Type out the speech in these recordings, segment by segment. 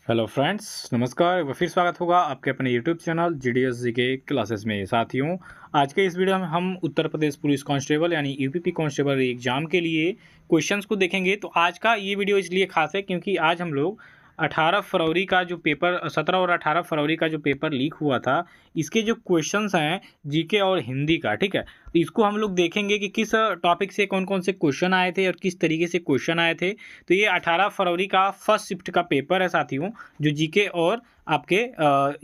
Hello friends, नमस्कार। एक बार फिर स्वागत होगा आपके अपने YouTube channel GDS GK classes में। साथियों, आज के इस वीडियो में हम उत्तर प्रदेश पुलिस कांस्टेबल यानी यूपीपी कांस्टेबल एग्जाम के लिए क्वेश्चंस को देखेंगे। तो आज का ये वीडियो इसलिए खास है क्योंकि आज हम लोग 18 फरवरी का जो पेपर 17 और 18 फरवरी का जो पेपर लीक हुआ था, इसके जो क्वेश्चंस हैं जीके और हिंदी का, ठीक है, तो इसको हम लोग देखेंगे कि किस टॉपिक से कौन कौन से क्वेश्चन आए थे और किस तरीके से क्वेश्चन आए थे। तो ये 18 फरवरी का फर्स्ट शिफ्ट का पेपर है साथियों, जो जीके और आपके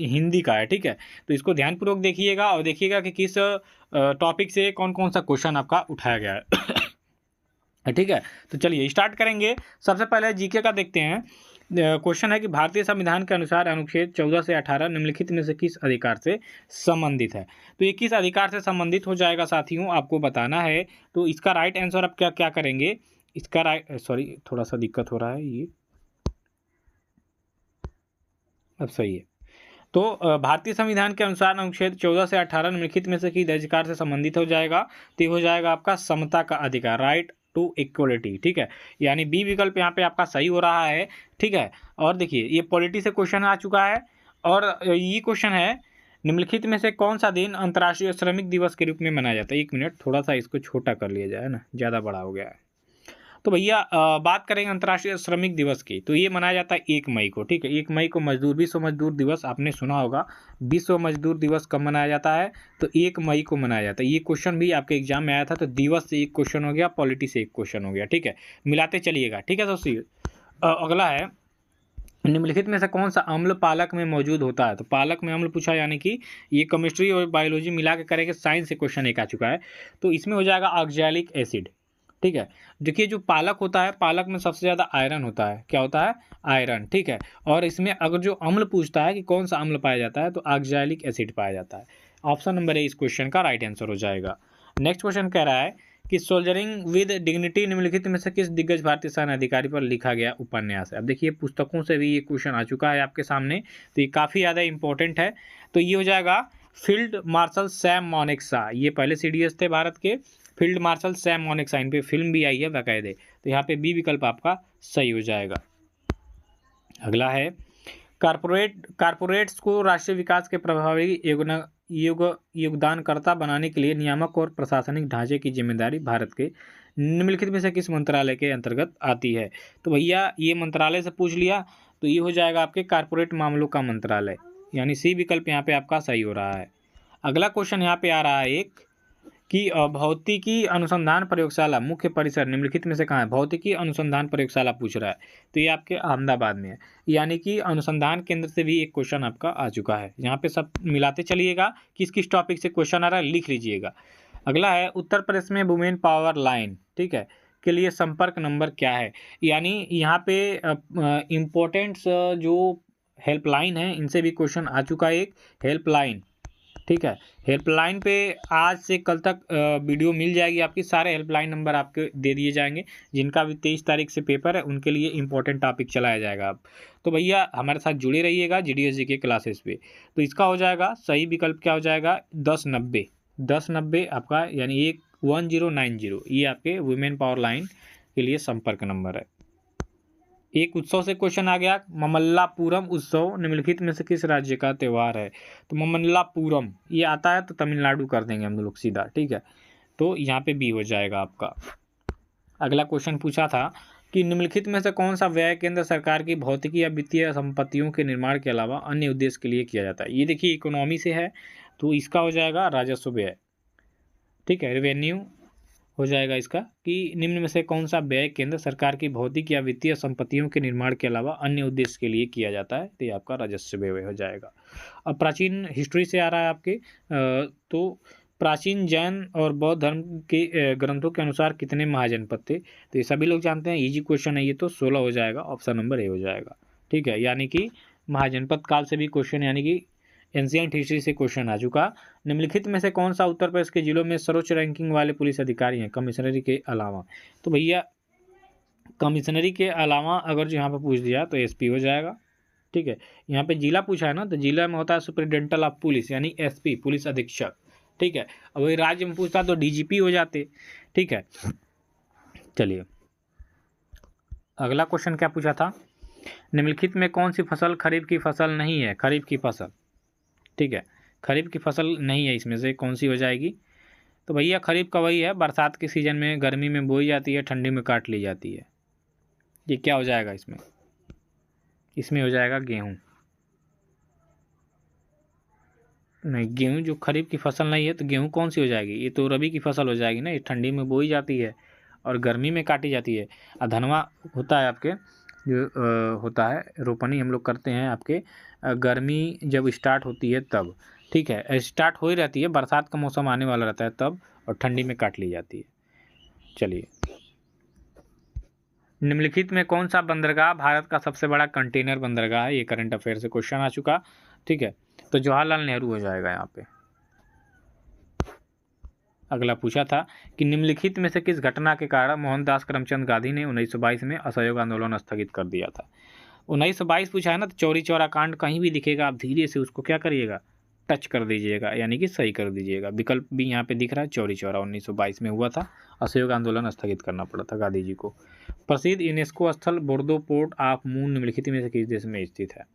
हिंदी का है, ठीक है। तो इसको ध्यानपूर्वक देखिएगा और देखिएगा कि किस टॉपिक से कौन कौन सा क्वेश्चन आपका उठाया गया है। ठीक है, तो चलिए स्टार्ट करेंगे। सबसे पहले जीके का देखते हैं। क्वेश्चन है कि भारतीय संविधान के अनुसार अनुच्छेद 14 से 18 निम्नलिखित में से किस अधिकार से संबंधित है। तो ये किस अधिकार से संबंधित हो जाएगा साथियों, आपको बताना है। तो इसका राइट आंसर आप क्या क्या करेंगे। इसका राइट, सॉरी थोड़ा सा दिक्कत हो रहा है, ये अब सही है। तो भारतीय संविधान के अनुसार अनुच्छेद 14 से 18 निम्नलिखित में से किस अधिकार से संबंधित हो जाएगा। तो ये हो जाएगा आपका समता का अधिकार, राइट टू इक्वलिटी, ठीक है। यानी बी विकल्प यहाँ पे आपका सही हो रहा है, ठीक है। और देखिए ये पॉलिटी से क्वेश्चन आ चुका है और ये क्वेश्चन है निम्नलिखित में से कौन सा दिन अंतर्राष्ट्रीय श्रमिक दिवस के रूप में मनाया जाता है। 1 मिनट, थोड़ा सा इसको छोटा कर लिया जाए ना, ज़्यादा बड़ा हो गया है। तो भैया बात करेंगे अंतर्राष्ट्रीय श्रमिक दिवस की, तो ये मनाया जाता है 1 मई को, ठीक है। 1 मई को विश्व मजदूर दिवस आपने सुना होगा। विश्व मजदूर दिवस कब मनाया जाता है, तो 1 मई को मनाया जाता है। ये क्वेश्चन भी आपके एग्जाम में आया था, तो दिवस से एक क्वेश्चन हो गया, पॉलिटी से एक क्वेश्चन हो गया, ठीक है। मिलाते चलिएगा, ठीक है दोस्तों। अगला है निम्नलिखित में से कौन सा अम्ल पालक में मौजूद होता है। तो पालक में अम्ल पूछा, यानी कि ये केमिस्ट्री और बायोलॉजी मिला के करेंगे, साइंस से क्वेश्चन एक आ चुका है। तो इसमें हो जाएगा ऑक्सैलिक एसिड, ठीक है। देखिए जो पालक होता है, पालक में सबसे ज़्यादा आयरन होता है। क्या होता है? आयरन, ठीक है। और इसमें अगर जो अम्ल पूछता है कि कौन सा अम्ल पाया जाता है, तो ऑक्सैलिक एसिड पाया जाता है। ऑप्शन नंबर ए इस क्वेश्चन का राइट आंसर हो जाएगा। नेक्स्ट क्वेश्चन कह रहा है कि सोल्जरिंग विद डिग्निटी निम्नलिखित में से किस दिग्गज भारतीय सेना अधिकारी पर लिखा गया उपन्यास है। अब देखिए पुस्तकों से भी ये क्वेश्चन आ चुका है आपके सामने, तो ये काफ़ी ज़्यादा इंपॉर्टेंट है। तो ये हो जाएगा फील्ड मार्शल सैम मोनेक्सा। ये पहले सीडीएस थे भारत के, फील्ड मार्शल सैम मोनेक्सा। इन पे फिल्म भी आई है बाकायदे। तो यहाँ पे बी विकल्प आपका सही हो जाएगा। अगला है कारपोरेट्स को राष्ट्रीय विकास के प्रभावी योगदानकर्ता बनाने के लिए नियामक और प्रशासनिक ढांचे की जिम्मेदारी भारत के निम्नलिखित में से किस मंत्रालय के अंतर्गत आती है। तो भैया ये मंत्रालय से पूछ लिया, तो ये हो जाएगा आपके कारपोरेट मामलों का मंत्रालय, यानी सी विकल्प यहाँ पे आपका सही हो रहा है। अगला क्वेश्चन यहाँ पे आ रहा है एक कि भौतिकी अनुसंधान प्रयोगशाला मुख्य परिसर निम्नलिखित में से कहाँ है। भौतिकी अनुसंधान प्रयोगशाला पूछ रहा है, तो ये आपके अहमदाबाद में है। यानी कि अनुसंधान केंद्र से भी एक क्वेश्चन आपका आ चुका है। यहाँ पे सब मिलाते चलिएगा, किस किस टॉपिक से क्वेश्चन आ रहा है लिख लीजिएगा। अगला है उत्तर प्रदेश में वुमेन पावर लाइन, ठीक है, के लिए संपर्क नंबर क्या है। यानी यहाँ पे इम्पोर्टेंट्स जो हेल्पलाइन है, इनसे भी क्वेश्चन आ चुका है एक हेल्पलाइन, ठीक है। हेल्पलाइन पे आज से कल तक वीडियो मिल जाएगी आपकी, सारे हेल्पलाइन नंबर आपके दे दिए जाएंगे। जिनका भी 23 तारीख से पेपर है उनके लिए इंपॉर्टेंट टॉपिक चलाया जाएगा अब। तो भैया हमारे साथ जुड़े रहिएगा जीडीएस जी के क्लासेस पे। तो इसका हो जाएगा सही विकल्प, क्या हो जाएगा 1090। 1090 आपका यानी 1090, ये आपके वुमेन पावर लाइन के लिए संपर्क नंबर है। एक उत्सव से क्वेश्चन आ गया, ममल्लापुरम उत्सव निम्नलिखित में से किस राज्य का त्यौहार है। तो ममल्लापुरम ये आता है, तो तमिलनाडु कर देंगे हम लोग सीधा, ठीक है। तो यहाँ पे बी हो जाएगा आपका। अगला क्वेश्चन पूछा था कि निम्नलिखित में से कौन सा व्यय केंद्र सरकार की भौतिकी या वित्तीय संपत्तियों के निर्माण के अलावा अन्य उद्देश्य के लिए किया जाता है। ये देखिए इकोनॉमी से है, तो इसका हो जाएगा राजस्व व्यय, ठीक है, रेवेन्यू हो जाएगा इसका। कि निम्न में से कौन सा व्यय केंद्र सरकार की भौतिक या वित्तीय संपत्तियों के निर्माण के अलावा अन्य उद्देश्य के लिए किया जाता है, तो ये आपका राजस्व व्यय हो जाएगा। अब प्राचीन हिस्ट्री से आ रहा है आपके, तो प्राचीन जैन और बौद्ध धर्म के ग्रंथों के अनुसार कितने महाजनपद थे। तो ये सभी लोग जानते हैं, इजी क्वेश्चन है ये, तो 16 हो जाएगा, ऑप्शन नंबर ए हो जाएगा, ठीक है। यानी कि महाजनपद काल से भी क्वेश्चन, यानी कि एंशिएंट हिस्ट्री से क्वेश्चन आ चुका। निम्नलिखित में से कौन सा उत्तर प्रदेश के जिलों में सर्वोच्च रैंकिंग वाले पुलिस अधिकारी हैं कमिश्नरी के अलावा। तो भैया कमिश्नरी के अलावा अगर जो यहाँ पे पूछ दिया तो एसपी हो जाएगा, ठीक है। यहाँ पे जिला पूछा है ना, तो जिला में होता है सुपरिटेंडेंट ऑफ पुलिस, यानी एसपी पुलिस अधीक्षक, ठीक है। अब वही राज्य में पूछता तो डीजीपी हो जाते, ठीक है। चलिए अगला क्वेश्चन क्या पूछा था निम्नलिखित में कौन सी फसल खरीफ की फसल नहीं है? खरीफ की फसल, ठीक है, खरीफ की फसल नहीं है, इसमें से कौन सी हो जाएगी? तो भैया खरीफ का वही है, बरसात के सीजन में, गर्मी में बोई जाती है, ठंडी में काट ली जाती है। ये क्या हो जाएगा इसमें? इसमें हो जाएगा गेहूँ। नहीं, गेहूँ जो खरीफ की फसल नहीं है तो गेहूँ कौन सी हो जाएगी? ये तो रबी की फसल हो जाएगी ना, ये ठंडी में बोई जाती है और गर्मी में काटी जाती है। धनवा होता है आपके जो होता है, रोपनी हम लोग करते हैं आपके गर्मी जब स्टार्ट होती है तब, ठीक है, स्टार्ट हो ही रहती है, बरसात का मौसम आने वाला रहता है तब, और ठंडी में काट ली जाती है। चलिए, निम्नलिखित में कौन सा बंदरगाह भारत का सबसे बड़ा कंटेनर बंदरगाह है? ये करंट अफेयर से क्वेश्चन आ चुका, ठीक है, तो जवाहरलाल नेहरू हो जाएगा यहाँ पे। अगला पूछा था कि निम्नलिखित में से किस घटना के कारण मोहनदास करमचंद गांधी ने 1922 में असहयोग आंदोलन स्थगित कर दिया था? 1922 पूछा है ना, तो चौरी चौरा कांड कहीं भी दिखेगा, आप धीरे से उसको क्या करिएगा, टच कर दीजिएगा, यानी कि सही कर दीजिएगा। विकल्प भी यहाँ पे दिख रहा है, चौरी चौरा 1922 में हुआ था, असहयोग आंदोलन स्थगित करना पड़ा था गांधी जी को। प्रसिद्ध यूनेस्को स्थल बोर्दो पोर्ट ऑफ मून निम्नलिखित में से किस देश में स्थित है?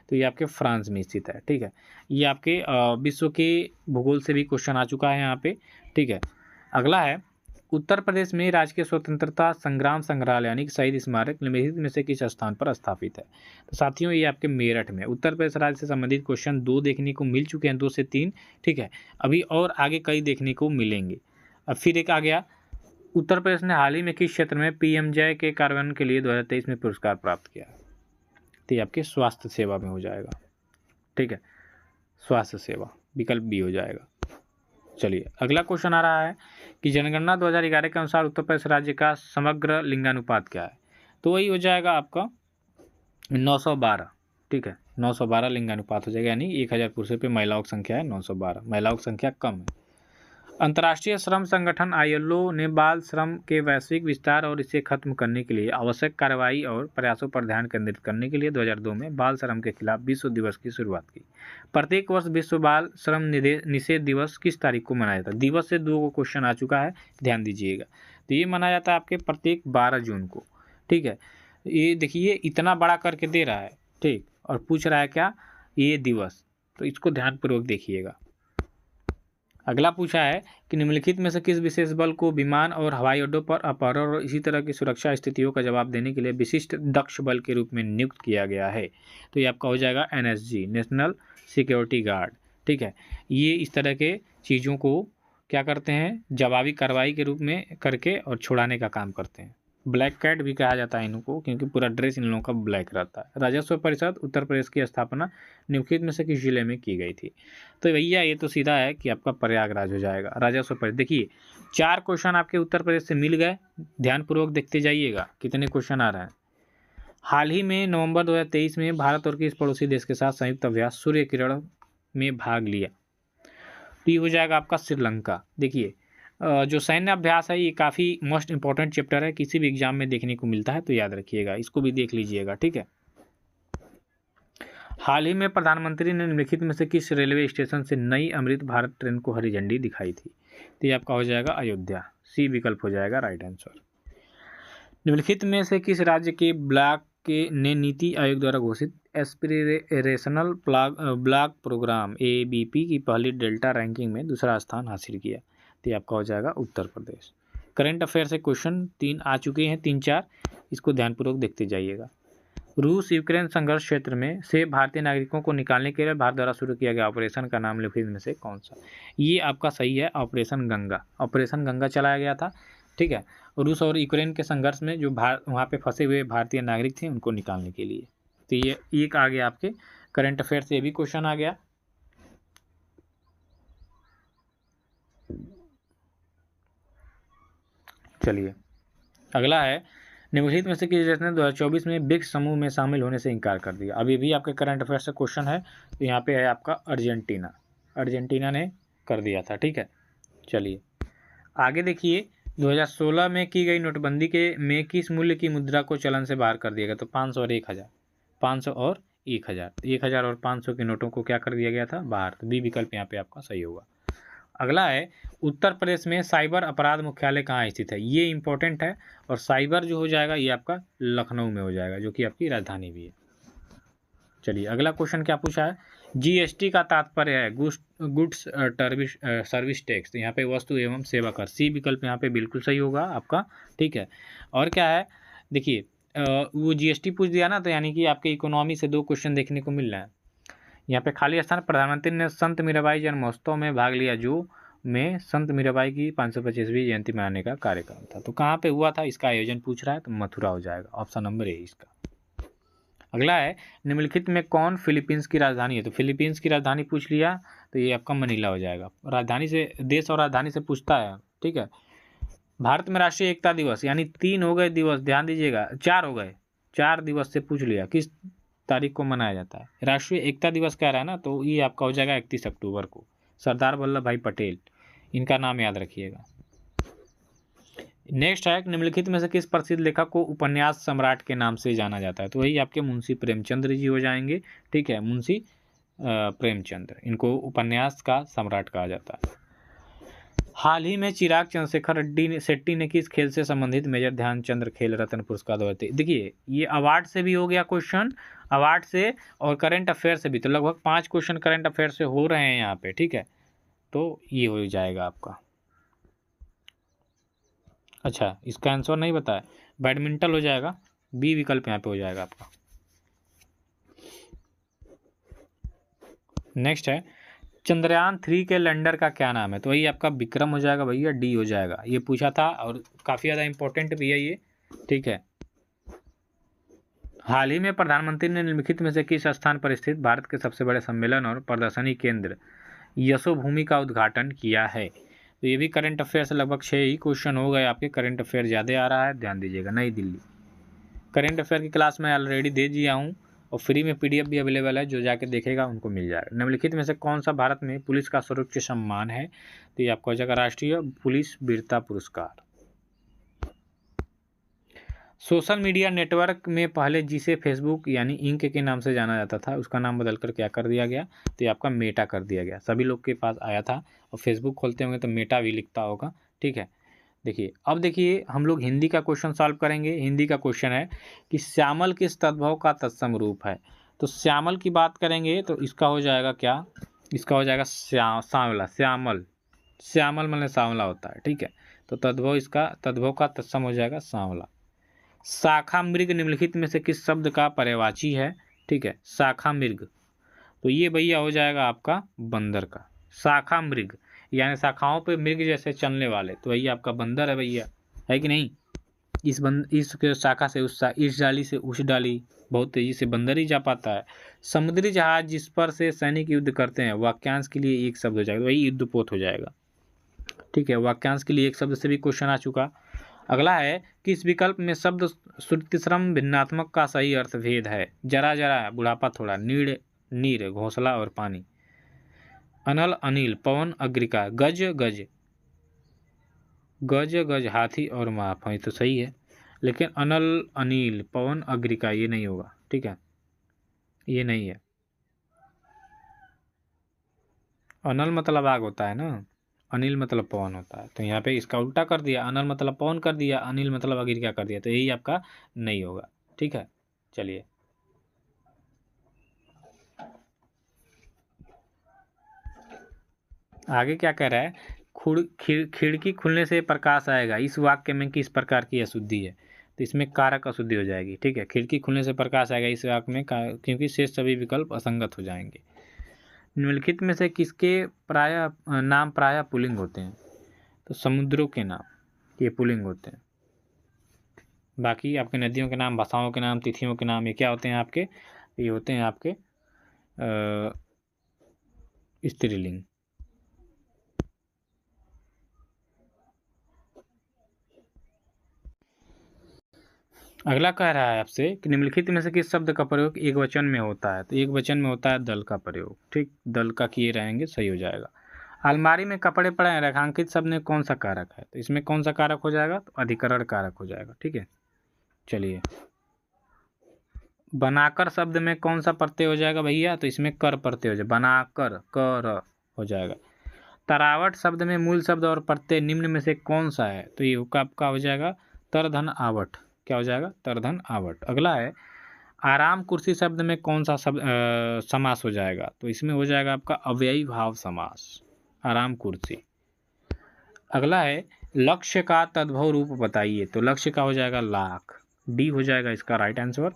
तो ये आपके फ्रांस में स्थित है, ठीक है। ये आपके विश्व के भूगोल से भी क्वेश्चन आ चुका है यहाँ पे, ठीक है। अगला है, उत्तर प्रदेश में राजकीय स्वतंत्रता संग्राम संग्रहालय यानी कि शहीद स्मारक निम्नलिखित में से किस स्थान पर स्थापित है? तो साथियों ये आपके मेरठ में। उत्तर प्रदेश राज्य से संबंधित क्वेश्चन 2 देखने को मिल चुके हैं, 2 से 3, ठीक है। अभी और आगे कई देखने को मिलेंगे। अब फिर एक आ गया, उत्तर प्रदेश ने हाल ही में किस क्षेत्र में पीएमजे के कार्यान्वयन के लिए 2023 में पुरस्कार प्राप्त किया? तो ये आपके स्वास्थ्य सेवा में हो जाएगा, ठीक है, स्वास्थ्य सेवा, विकल्प बी हो जाएगा। चलिए, अगला क्वेश्चन आ रहा है कि जनगणना 2011 के अनुसार उत्तर प्रदेश राज्य का समग्र लिंगानुपात क्या है? तो वही हो जाएगा आपका 912, ठीक है, 912 लिंगानुपात हो जाएगा, यानी 1000 पुरुषों पे महिलाओं की संख्या है 912, महिलाओं की संख्या कम है। अंतर्राष्ट्रीय श्रम संगठन आईएलओ ने बाल श्रम के वैश्विक विस्तार और इसे खत्म करने के लिए आवश्यक कार्रवाई और प्रयासों पर ध्यान केंद्रित करने के लिए 2002 में बाल श्रम के खिलाफ विश्व दिवस की शुरुआत की। प्रत्येक वर्ष विश्व बाल श्रम निषेध दिवस किस तारीख को मनाया जाता है? दिवस से 2 क्वेश्चन आ चुका है, ध्यान दीजिएगा। तो ये मनाया जाता है आपके प्रत्येक 12 जून को, ठीक है। ये देखिए इतना बड़ा करके दे रहा है, ठीक, और पूछ रहा है क्या, ये दिवस, तो इसको ध्यानपूर्वक देखिएगा। अगला पूछा है कि निम्नलिखित में से किस विशेष बल को विमान और हवाई अड्डों पर अपहरण और इसी तरह की सुरक्षा स्थितियों का जवाब देने के लिए विशिष्ट दक्ष बल के रूप में नियुक्त किया गया है? तो ये आपका हो जाएगा एनएसजी, नेशनल सिक्योरिटी गार्ड, ठीक है। ये इस तरह के चीज़ों को क्या करते हैं, जवाबी कार्रवाई के रूप में करके और छुड़ाने का काम करते हैं। ब्लैक कैट भी कहा जाता है इनको, क्योंकि पूरा ड्रेस इन लोगों का ब्लैक रहता है। राजस्व परिषद उत्तर प्रदेश की स्थापना निम्नलिखित में से किस जिले में की गई थी? तो भैया ये तो सीधा है कि आपका प्रयागराज हो जाएगा। राजस्व परिषद, देखिए 4 क्वेश्चन आपके उत्तर प्रदेश से मिल गए, ध्यानपूर्वक देखते जाइएगा कितने क्वेश्चन आ रहे हैं। हाल ही में नवंबर 2023 में भारत और किस पड़ोसी देश के साथ संयुक्त अभ्यास सूर्य किरण में भाग लिया? तो ये हो जाएगा आपका श्रीलंका। देखिए जो सैन्य अभ्यास है ये काफ़ी मोस्ट इंपॉर्टेंट चैप्टर है, किसी भी एग्जाम में देखने को मिलता है, तो याद रखिएगा, इसको भी देख लीजिएगा, ठीक है। हाल ही में प्रधानमंत्री ने निम्नलिखित में से किस रेलवे स्टेशन से नई अमृत भारत ट्रेन को हरी झंडी दिखाई थी? तो ये आपका हो जाएगा अयोध्या, सी विकल्प हो जाएगा राइट आंसर। निम्नलिखित में से किस राज्य के ब्लॉक के ने नीति आयोग द्वारा घोषित एस्पिरेशनल ब्लॉक प्रोग्राम ABP की पहली डेल्टा रैंकिंग में दूसरा स्थान हासिल किया? तो ये आपका हो जाएगा उत्तर प्रदेश। करंट अफेयर से क्वेश्चन 3 आ चुके हैं, 3-4, इसको ध्यानपूर्वक देखते जाइएगा। रूस यूक्रेन संघर्ष क्षेत्र में से भारतीय नागरिकों को निकालने के लिए भारत द्वारा शुरू किया गया ऑपरेशन का नाम निम्नलिखित में से कौन सा? ये आपका सही है, ऑपरेशन गंगा। ऑपरेशन गंगा चलाया गया था, ठीक है, रूस और यूक्रेन के संघर्ष में जो वहाँ पे फंसे हुए भारतीय नागरिक थे उनको निकालने के लिए। तो ये एक आ गया आपके करंट अफेयर से, ये भी क्वेश्चन आ गया। चलिए, अगला है, निम्नलिखित में से किस देश ने 2024 में ब्रिक्स समूह में शामिल होने से इनकार कर दिया? अभी भी आपके करंट अफेयर से क्वेश्चन है, तो यहाँ पे है आपका अर्जेंटीना। अर्जेंटीना ने कर दिया था, ठीक है। चलिए आगे देखिए, 2016 में की गई नोटबंदी के में किस मूल्य की मुद्रा को चलन से बाहर कर दिया गया? तो 500 और 1000, 500 और 1000, 1000 और 500 के नोटों को क्या कर दिया गया था? बाहर। तो बी विकल्प यहाँ पे आपका सही होगा। अगला है उत्तर प्रदेश में साइबर अपराध मुख्यालय कहाँ स्थित है, ये इंपॉर्टेंट है। और साइबर जो हो जाएगा ये आपका लखनऊ में हो जाएगा, जो कि आपकी राजधानी भी है। चलिए अगला क्वेश्चन क्या पूछा है, जीएसटी का तात्पर्य है गुड्स सर्विस टैक्स। तो यहाँ पे वस्तु एवं सेवा कर, सी विकल्प यहाँ पे बिल्कुल सही होगा आपका। ठीक है, और क्या है, देखिए वो जीएसटी पूछ दिया ना, तो यानी कि आपके इकोनॉमी से 2 क्वेश्चन देखने को मिल रहा है। यहाँ पे खाली स्थान, प्रधानमंत्री ने संत मीराबाई जन्मोत्सव में भाग लिया, जो में संत मीराबाई की 525वीं जयंती मनाने का कार्यक्रम था। तो कहाँ पे हुआ था, इसका आयोजन पूछ रहा है, तो मथुरा हो जाएगा, ऑप्शन नंबर ए इसका। अगला है निम्नलिखित में कौन फिलीपींस की राजधानी है, तो फिलीपींस की राजधानी पूछ लिया, तो ये आपका मनीला हो जाएगा। राजधानी से, देश और राजधानी से पूछता है। ठीक है, भारत में राष्ट्रीय एकता दिवस, यानी 3 हो गए दिवस, ध्यान दीजिएगा, 4 हो गए, 4 दिवस से पूछ लिया किस तारीख को मनाया जाता है। राष्ट्रीय एकता दिवस कह रहा है ना, तो ये आपका हो जाएगा 31 अक्टूबर को। सरदार वल्लभ भाई पटेल, इनका नाम याद रखिएगा। नेक्स्ट है निम्नलिखित में से किस प्रसिद्ध लेखक को उपन्यास सम्राट के नाम से जाना जाता है, तो वही आपके मुंशी प्रेमचंद्र जी हो जाएंगे। ठीक है, मुंशी प्रेमचंद्र, इनको उपन्यास का सम्राट कहा जाता है। हाल ही में चिराग चंद्रशेखर शेट्टी ने किस खेल से संबंधित मेजर ध्यानचंद खेल रत्न पुरस्कार दिए। देखिए ये अवार्ड से भी हो गया क्वेश्चन, अवार्ड से और करंट अफेयर से भी, तो लगभग 5 क्वेश्चन करंट अफेयर से हो रहे हैं यहाँ पे। ठीक है, तो ये हो जाएगा आपका। अच्छा, इसका आंसर नहीं बताया, बैडमिंटन हो जाएगा, बी विकल्प यहाँ पे हो जाएगा आपका। नेक्स्ट है चंद्रयान 3 के लैंडर का क्या नाम है, तो वही आपका विक्रम हो जाएगा भैया, डी हो जाएगा। ये पूछा था और काफ़ी ज़्यादा इंपॉर्टेंट भी है ये। ठीक है, हाल ही में प्रधानमंत्री ने निम्नलिखित में से किस स्थान पर स्थित भारत के सबसे बड़े सम्मेलन और प्रदर्शनी केंद्र यशोभूमि का उद्घाटन किया है, तो ये भी करंट अफेयर से लगभग 6 ही क्वेश्चन हो गए आपके। करंट अफेयर ज़्यादा आ रहा है, ध्यान दीजिएगा। नई दिल्ली, करंट अफेयर की क्लास मैं ऑलरेडी दे दिया हूँ और फ्री में पीडीएफ भी अवेलेबल है, जो जाके देखेगा उनको मिल जाएगा। निम्नलिखित में से कौन सा भारत में पुलिस का सर्वोच्च सम्मान है, तो ये आपको हो जाएगा राष्ट्रीय पुलिस वीरता पुरस्कार। सोशल मीडिया नेटवर्क में पहले जिसे फेसबुक यानी इंक के नाम से जाना जाता था, उसका नाम बदलकर क्या कर दिया गया, तो ये आपका मेटा कर दिया गया। सभी लोग के पास आया था, और फेसबुक खोलते होंगे तो मेटा भी लिखता होगा। ठीक है, देखिए अब देखिए हम लोग हिंदी का क्वेश्चन सॉल्व करेंगे। हिंदी का क्वेश्चन है कि श्यामल किस तद्भव का तत्सम रूप है, तो श्यामल की बात करेंगे तो इसका हो जाएगा क्या, इसका हो जाएगा सांवला। श्यामल, श्यामल मतलब सांवला होता है। ठीक है, तो तद्भव, इसका तद्भव का तत्सम हो जाएगा सांवला। शाखा मृग निम्नलिखित में से किस शब्द का पर्यायवाची है, ठीक है, शाखा मृग, तो ये भैया हो जाएगा आपका बंदर का। शाखा मृग यानी शाखाओं पे मृग जैसे चलने वाले, तो वही आपका बंदर है भैया, है कि नहीं। इस शाखा से उस इस डाली से उस डाली बहुत तेजी से बंदर ही जा पाता है। समुद्री जहाज जिस पर से सैनिक युद्ध करते हैं, वाक्यांश के लिए एक शब्द हो जाएगा, वही युद्धपोत हो जाएगा। ठीक है, वाक्यांश के लिए एक शब्द से भी क्वेश्चन आ चुका। अगला है किस विकल्प में शब्द श्रुतिश्रम भिन्नात्मक का सही अर्थ भेद है, जरा जरा बुढ़ापा थोड़ा, नीड़ नीर घोंसला और पानी, अनल अनिल पवन अग्रिका, गज गज, गज गज हाथी और माफ, है तो सही है। लेकिन अनल अनिल पवन अग्रिका ये नहीं होगा। ठीक है, ये नहीं है। अनल मतलब आग होता है ना, अनिल मतलब पवन होता है, तो यहाँ पे इसका उल्टा कर दिया, अनल मतलब पवन कर दिया, अनिल मतलब अग्रिका कर दिया, तो यही आपका नहीं होगा। ठीक है, चलिए आगे क्या कह रहा है, खिड़की खुलने से प्रकाश आएगा, इस वाक्य में किस प्रकार की अशुद्धि है, तो इसमें कारक अशुद्धि हो जाएगी। ठीक है, खिड़की खुलने से प्रकाश आएगा इस वाक्य में, क्योंकि शेष सभी विकल्प असंगत हो जाएंगे। निम्नलिखित में से किसके नाम प्रायः पुल्लिंग होते हैं, तो समुद्रों के नाम ये पुल्लिंग होते हैं। बाकी आपके नदियों के नाम, भाषाओं के नाम, तिथियों के नाम, ये क्या होते हैं आपके, ये होते हैं आपके स्त्रीलिंग। अगला कह रहा है आपसे कि निम्नलिखित में से किस शब्द का प्रयोग एक वचन में होता है, तो एक वचन में होता है दल का प्रयोग। ठीक, दल का किए रहेंगे, सही हो जाएगा। अलमारी में कपड़े पड़े हैं, रेखांकित शब्द में कौन सा कारक है, तो इसमें कौन सा कारक हो जाएगा, तो अधिकरण कारक हो जाएगा। ठीक है, चलिए बनाकर शब्द में कौन सा प्रत्यय हो जाएगा भैया, तो इसमें कर प्रत्यय हो जाएगा, बनाकर कर हो जाएगा। तरावट शब्द में मूल शब्द और प्रत्यय निम्न में से कौन सा है? तो ये आपका हो जाएगा तरधन आवट। क्या हो जाएगा? तरधन आवट। अगला है आराम कुर्सी शब्द में कौन सा शब्द समास हो जाएगा? तो इसमें हो जाएगा आपका अव्ययी भाव समास, आराम कुर्सी। अगला है लक्ष्य का तद्भव रूप बताइए। तो लक्ष्य का हो जाएगा लाख, डी हो जाएगा इसका राइट आंसर।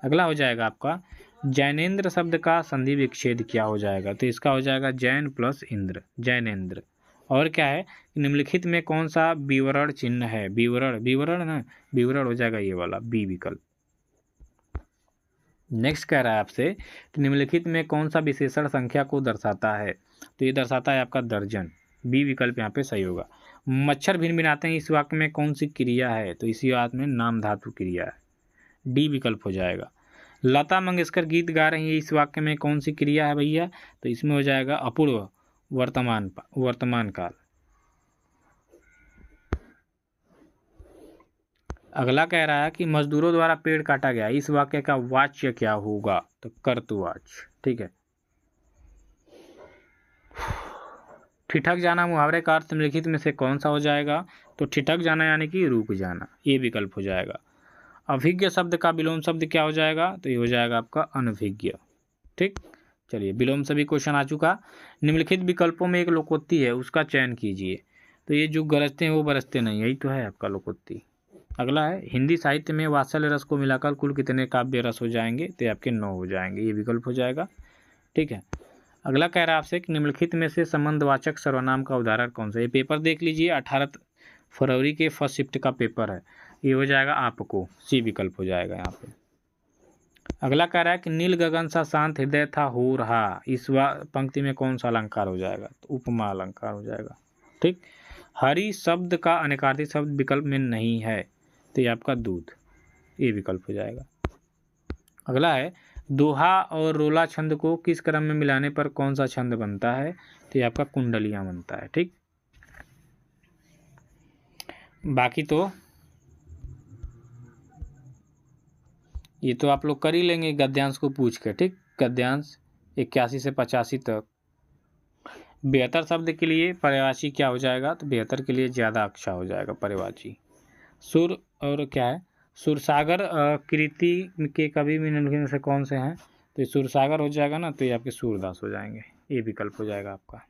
अगला हो जाएगा आपका जैनेन्द्र शब्द का संधि विच्छेद क्या हो जाएगा? तो इसका हो जाएगा जैन प्लस इंद्र, जैनेन्द्र। और क्या है निम्नलिखित में कौन सा विवरण चिन्ह है? विवरण, विवरण ना, विवरण हो जाएगा ये वाला बी विकल्प। नेक्स्ट कह रहा है आपसे कि निम्नलिखित में कौन सा विशेषण संख्या को दर्शाता है? तो ये दर्शाता है आपका दर्जन, बी विकल्प यहाँ पे सही होगा। मच्छर भिनभिनाते हैं इस वाक्य में कौन सी क्रिया है? तो इसी वाक्य में नाम धातु क्रिया है, डी विकल्प हो जाएगा। लता मंगेशकर गीत गा रही है इस वाक्य में कौन सी क्रिया है भैया? तो इसमें हो जाएगा अपूर्व वर्तमान काल। अगला कह रहा है कि मजदूरों द्वारा पेड़ काटा गया, इस वाक्य का वाच्य क्या होगा? तो कर्तवाच्य। ठीक है। ठिठक जाना मुहावरे का अर्थ निम्नलिखित में से कौन सा हो जाएगा? तो ठिठक जाना यानी कि रुक जाना, ये विकल्प हो जाएगा। अभिज्ञ शब्द का विलोम शब्द क्या हो जाएगा? तो ये हो जाएगा आपका अनभिज्ञ। ठीक, चलिए विलोम से भी क्वेश्चन आ चुका। निम्नलिखित विकल्पों में एक लोकोक्ति है, उसका चयन कीजिए। तो ये जो गरजते हैं वो बरसते नहीं, यही तो है आपका लोकोक्ति। अगला है हिंदी साहित्य में वात्सल्य रस को मिलाकर कुल कितने काव्य रस हो जाएंगे? तो आपके 9 हो जाएंगे, ये विकल्प हो जाएगा। ठीक है। अगला कह रहा है आपसे कि निम्नलिखित में से संबंधवाचक सर्वनाम का उदाहरण कौन सा? ये पेपर देख लीजिए, 18 फरवरी के फर्स्ट शिफ्ट का पेपर है, ये हो जाएगा आपको, सी विकल्प हो जाएगा यहाँ पे। अगला कह रहा है कि नील गगन सा शांत हृदय था हो रहा, इस पंक्ति में कौन सा अलंकार हो जाएगा? तो उपमा अलंकार हो जाएगा। ठीक। हरि शब्द का अनेकार्थी शब्द विकल्प में नहीं है, तो ये आपका दूध, ये विकल्प हो जाएगा। अगला है दोहा और रोला छंद को किस क्रम में मिलाने पर कौन सा छंद बनता है? तो ये आपका कुंडलियां बनता है। ठीक, बाकी तो ये तो आप लोग कर ही लेंगे गद्यांश को पूछ के। ठीक, गद्यांश 81 से 85 तक। बेहतर शब्द के लिए पर्यायवाची क्या हो जाएगा? तो बेहतर के लिए ज़्यादा अच्छा हो जाएगा पर्यायवाची। सुर और क्या है सुरसागर कृति के कवि में निम्नलिखित से कौन से हैं? तो ये सुरसागर हो जाएगा ना, तो ये आपके सूरदास हो जाएंगे, ये विकल्प हो जाएगा आपका।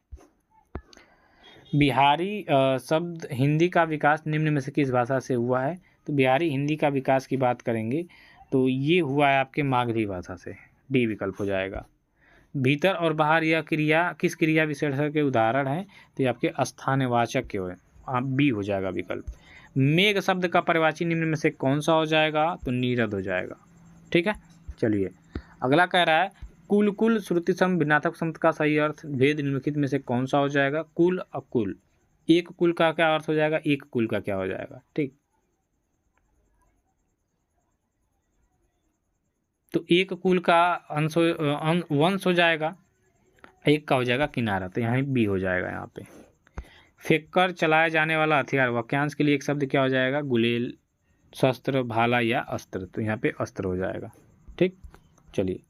बिहारी शब्द हिंदी का विकास निम्न में से किस भाषा से हुआ है? तो बिहारी हिंदी का विकास की बात करेंगे तो ये हुआ है आपके मागधी भाषा से, डी विकल्प हो जाएगा। भीतर और बाहर यह क्रिया किस क्रिया विशेषण के उदाहरण हैं? तो ये आपके स्थानवाचक के हुए, आप बी हो जाएगा विकल्प। मेघ शब्द का पर्यायवाची निम्न में से कौन सा हो जाएगा? तो नीरद हो जाएगा। ठीक है, चलिए अगला कह रहा है कुल कुल श्रुति सम भिन्नार्थक शब्द का सही अर्थ भेद निम्नलिखित में से कौन सा हो जाएगा? कुल अकुल, एक कुल का क्या अर्थ हो जाएगा? एक कुल का क्या हो जाएगा? ठीक, तो एक कुल का अंश वंश हो जाएगा, एक का हो जाएगा किनारा, तो यहाँ बी हो जाएगा। यहाँ पे फेंक कर चलाया जाने वाला हथियार, वाक्यांश के लिए एक शब्द क्या हो जाएगा? गुलेल, शस्त्र, भाला या अस्त्र, तो यहाँ पे अस्त्र हो जाएगा। ठीक, चलिए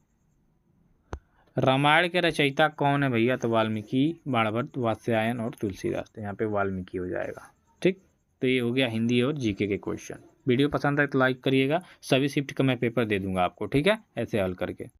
रामायण के रचयिता कौन है भैया? तो वाल्मीकि, बाणभट्ट, वात्स्यायन और तुलसीदास, तो यहाँ पे वाल्मीकि हो जाएगा। ठीक, तो ये हो गया हिंदी और जीके के क्वेश्चन। वीडियो पसंद आए तो लाइक करिएगा, सभी शिफ्ट का मैं पेपर दे दूंगा आपको, ठीक है, ऐसे हल करके।